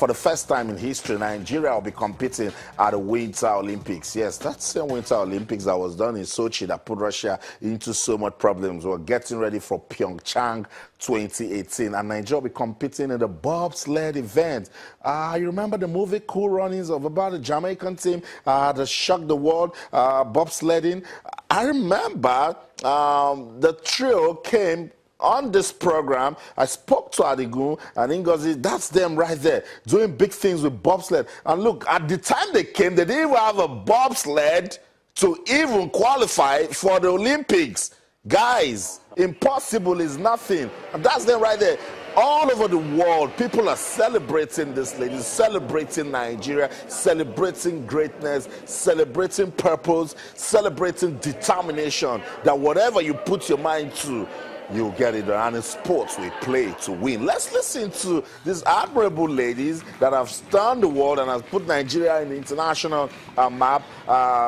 for the first time in history, Nigeria will be competing at the Winter Olympics. Yes, that's the Winter Olympics that was done in Sochi that put Russia into so much problems. We're getting ready for Pyeongchang 2018, and Nigeria will be competing in the bobsled event. You remember the movie Cool Runnings of about the Jamaican team that shocked the world, bobsledding? I remember the trio came on this program. I spoke to Adigun and Ngozi. That's them right there, doing big things with bobsled. And look, at the time they came, they didn't even have a bobsled to even qualify for the Olympics. Guys, impossible is nothing. And that's them right there. All over the world, people are celebrating this lady, celebrating Nigeria, celebrating greatness, celebrating purpose, celebrating determination, that whatever you put your mind to, you'll get it. And in sports, we play to win. Let's listen to these admirable ladies that have stunned the world and have put Nigeria in the international map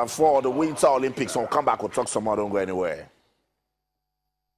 for the Winter Olympics. We'll come back, we'll talk some more, don't go anywhere.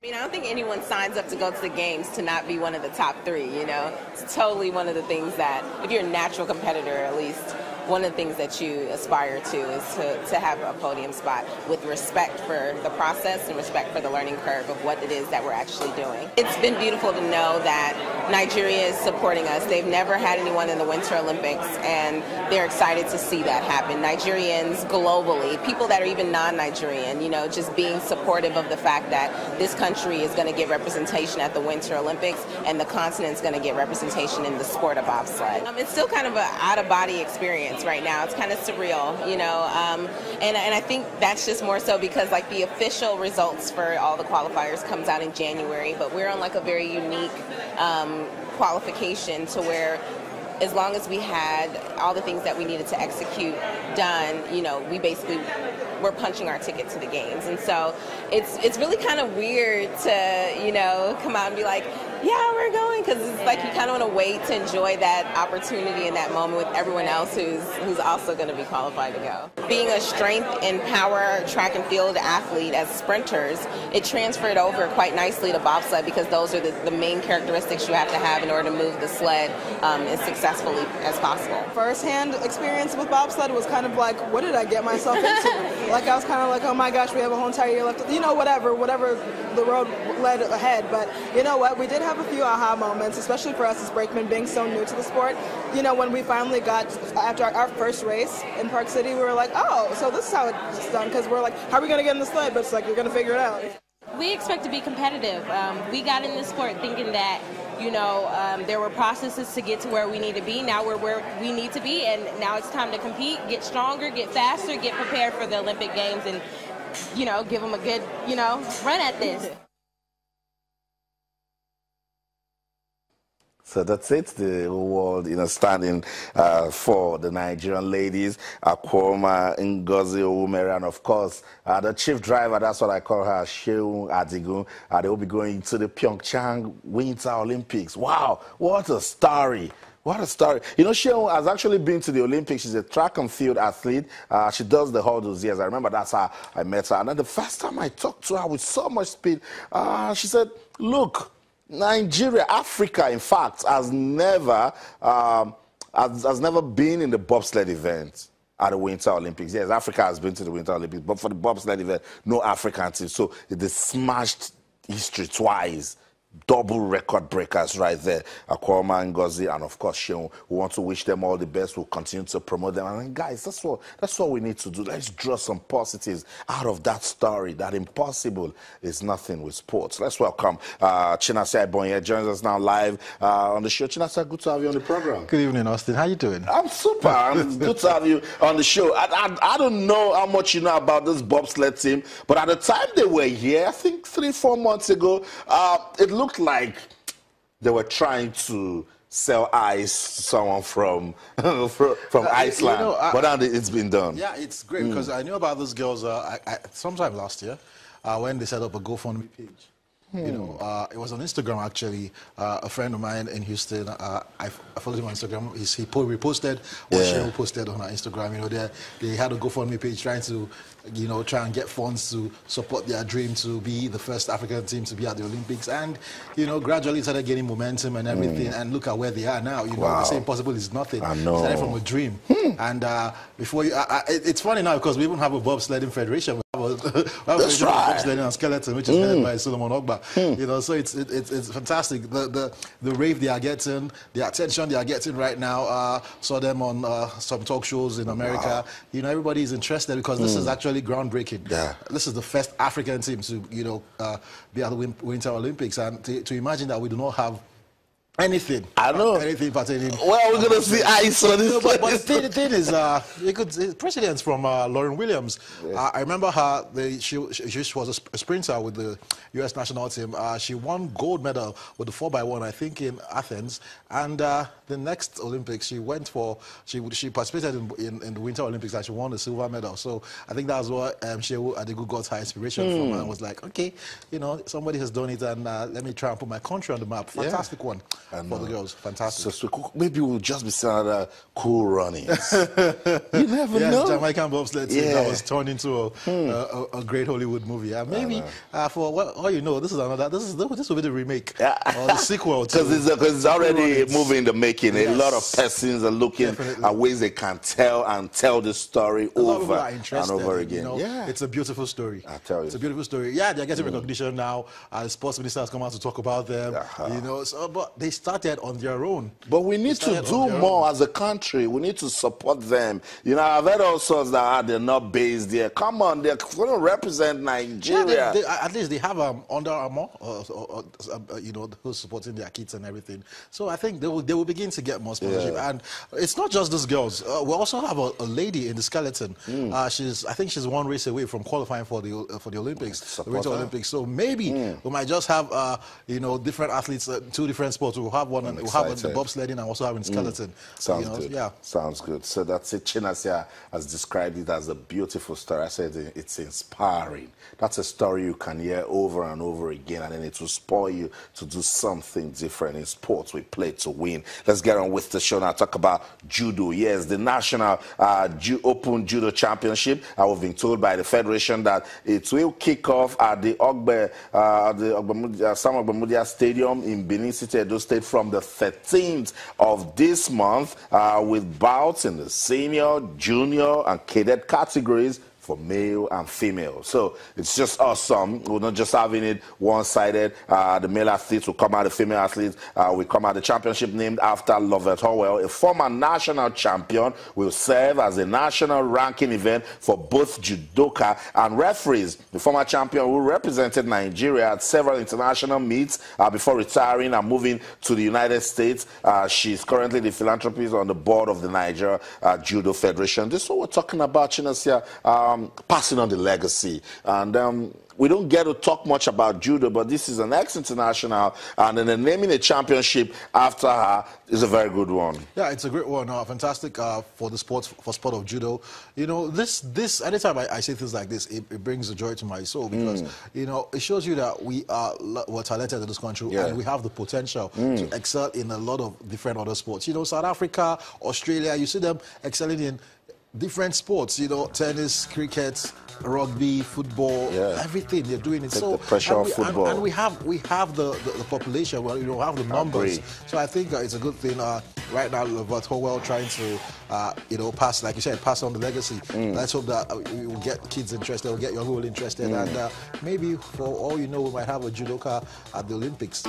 I mean, I don't think anyone signs up to go to the games to not be one of the top three, you know? It's totally one of the things that, if you're a natural competitor at least, one of the things that you aspire to is to have a podium spot with respect for the process and respect for the learning curve of what it is that we're actually doing. It's been beautiful to know that Nigeria is supporting us. They've never had anyone in the Winter Olympics, and they're excited to see that happen. Nigerians globally, people that are even non-Nigerian, you know, just being supportive of the fact that this country is going to get representation at the Winter Olympics and the continent's going to get representation in the sport of bobsled. It's still kind of an out-of-body experience right now. It's kind of surreal, you know, and I think that's just more so because like the official results for all the qualifiers comes out in January, but we're on like a very unique qualification to where as long as we had all the things that we needed to execute done, you know, we're punching our ticket to the games. And so it's really kind of weird to, you know, come out and be like, yeah, we're going, because it's like you kind of want to wait to enjoy that opportunity in that moment with everyone else who's also going to be qualified to go. Being a strength and power track and field athlete as sprinters, it transferred over quite nicely to bobsled because those are the main characteristics you have to have in order to move the sled as successfully as possible. First-hand experience with bobsled was kind of like, what did I get myself into? Like I was kind of like, oh my gosh, we have a whole entire year left. You know, whatever the road led ahead. But you know what? We did have a few aha moments, especially for us as brakemen being so new to the sport. You know, when we finally got, after our first race in Park City, we were like, oh, so this is how it's done, because we're like, how are we going to get in the sled? But it's like, you're going to figure it out. We expect to be competitive. We got in this sport thinking that, you know, there were processes to get to where we need to be. Now we're where we need to be, and now it's time to compete, get stronger, get faster, get prepared for the Olympic Games, and, you know, give them a good, you know, run at this. So that's it, the world, you know, standing for the Nigerian ladies, Akwoma, Ngozi Owumere, and of course, the chief driver, that's what I call her, Sheung Adigun. They will be going to the Pyeongchang Winter Olympics. Wow, what a story. What a story. You know, Sheung has actually been to the Olympics. She's a track and field athlete. She does the hurdles, yes. I remember that's how I met her. And then the first time I talked to her with so much speed, she said, look, Nigeria, Africa, in fact, has never been in the bobsled event at the Winter Olympics. Yes, Africa has been to the Winter Olympics, but for the bobsled event, no African team. So they smashed history twice. Double record breakers right there. Akwoma, Ngozi, and of course Sheung. We want to wish them all the best. We'll continue to promote them. And guys, that's what we need to do. Let's draw some positives out of that story. That impossible is nothing with sports. Let's welcome Chinasa Ibonye joins us now live on the show. Chinasa, good to have you on the program. Good evening, Austin. How you doing? I'm super. Good to have you on the show. I don't know how much you know about this bobsled team, but at the time they were here, I think 3-4 months ago, it looked like they were trying to sell ice to someone from Iceland, you know, but now it's been done. Yeah, it's great because I knew about those girls sometime last year when they set up a GoFundMe page. You know, it was on Instagram actually. A friend of mine in Houston, I followed him on Instagram. He reposted what she posted on her Instagram. You know, they had a GoFundMe page trying to, you know, try and get funds to support their dream to be the first African team to be at the Olympics. And, you know, gradually started getting momentum and everything. And look at where they are now. You know, they say impossible is nothing. I know. Started from a dream. And before you, it's funny now because we even have a bobsledding federation. We have a bobsledding and skeleton, which is headed by Solomon Ogba. You know, so it's fantastic. The rave they are getting, the attention they are getting right now. Saw them on some talk shows in America. You know, everybody is interested because this is actually groundbreaking. Yeah. This is the first African team to, you know, be at the Winter Olympics, and to imagine that we do not have anything. I know. Anything pertaining. Well, we're going to see ice on this. But the thing is, precedents from Lauren Williams. I remember her. She was a sprinter with the U.S. national team. She won gold medal with the 4x1, I think, in Athens. And the next Olympics, she went for. She participated in the Winter Olympics and she won the silver medal. So I think that's what Shehu Adigu got her inspiration from, and was like, okay, you know, somebody has done it, and let me try and put my country on the map. Fantastic one. For the girls, fantastic. So maybe we'll just be seeing other cool runnings. You never know. Jamaican bobsled team that was turned into a great Hollywood movie. And maybe for all you know, this will be the remake or the sequel. Because it's already moving in the making. A lot of persons are looking at ways they can tell the story over and over again. You know, it's a beautiful story. I tell you, it's a beautiful story. Yeah, they're getting recognition now. The sports minister has come out to talk about them. You know, but they started on their own. But we need to do more as a country. We need to support them. You know, I've heard all sorts that they're not based there. Come on, they're going to represent Nigeria. Yeah, at least they have Under Armour, you know, who's supporting their kids and everything. So I think they will begin to get more sponsorship. And it's not just those girls. We also have a lady in the skeleton. I think she's one race away from qualifying for the Olympics, the Winter Olympics. So maybe we might just have you know, different athletes, two different sports. We'll have one, we'll have the bobsledding and also having skeleton. Sounds good. Yeah, sounds good. So that's it. Chinasia has described it as a beautiful story. I said it's inspiring. That's a story you can hear over and over again, and then it will spur you to do something different in sports. We play to win. Let's get on with the show now. Talk about judo. Yes, the National Open Judo Championship. We've been told by the federation that it will kick off at the Sam Ogbamudia Stadium in Benin City, Edo State, from the 13th of this month, with bouts in the senior, junior, and cadet categories for male and female. So it's just awesome. We're not just having it one-sided. The male athletes will come out, the female athletes will come out. The championship, named after Lovett Howell, a former national champion, will serve as a national ranking event for both judoka and referees. The former champion who represented Nigeria at several international meets before retiring and moving to the United States. She's currently the philanthropist on the board of the Nigeria Judo Federation. This is what we're talking about, Chinasia. Passing on the legacy. And we don't get to talk much about judo, but this is an ex-international, and then naming a championship after her is a very good one. Yeah, it's a great one. Fantastic for the sport of judo. You know, this anytime I say things like this, it brings a joy to my soul, because you know, it shows you that we're talented in this country, and we have the potential to excel in a lot of different other sports. You know, South Africa, Australia, you see them excelling in different sports, you know, tennis, cricket, rugby, football, everything they're doing it. So the pressure of football, and we have the population. Well, you know, have the numbers. So I think it's a good thing right now. Lovett Howell trying to you know, pass, like you said, pass on the legacy. Let's hope that we will get kids interested, we'll get young people interested, and maybe for all you know, we might have a judoka at the Olympics.